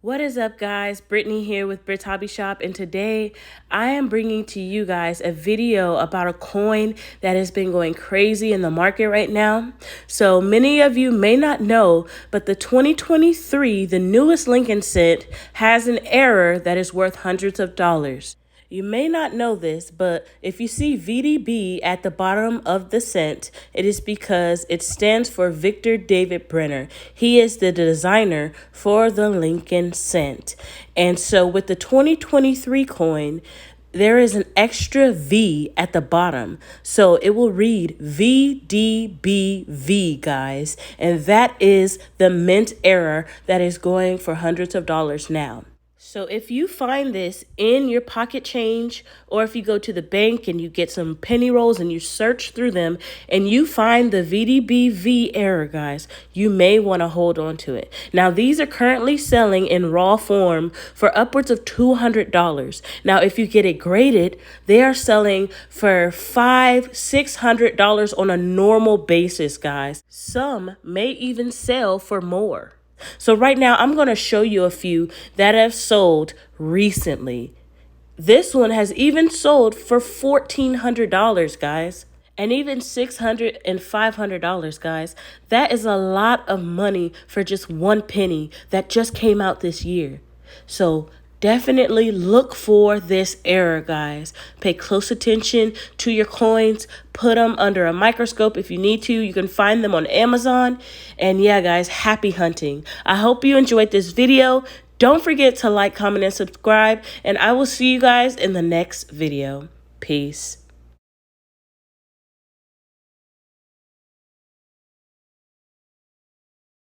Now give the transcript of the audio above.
What is up, guys? Brittany here with Brit's Hobby Shop, and today I am bringing to you guys a video about a coin that has been going crazy in the market right now. So many of you may not know, but the 2023, the newest Lincoln cent, has an error that is worth hundreds of dollars. You may not know this, but if you see VDB at the bottom of the cent, it is because it stands for Victor David Brenner. He is the designer for the Lincoln cent. And so with the 2023 coin, there is an extra V at the bottom. So it will read VDBV, guys. And that is the mint error that is going for hundreds of dollars now. So if you find this in your pocket change, or if you go to the bank and you get some penny rolls and you search through them and you find the VDBV error, guys, you may want to hold on to it. Now, these are currently selling in raw form for upwards of $200. Now, if you get it graded, they are selling for $500–600 on a normal basis, guys. Some may even sell for more. So right now, I'm going to show you a few that have sold recently. This one has even sold for $1,400, guys. And even $600 and $500, guys. That is a lot of money for just one penny that just came out this year. So definitely look for this error, guys. Pay close attention to your coins. Put them under a microscope if you need to. You can find them on Amazon. And yeah, guys, happy hunting. I hope you enjoyed this video. Don't forget to like, comment, and subscribe. And I will see you guys in the next video. Peace.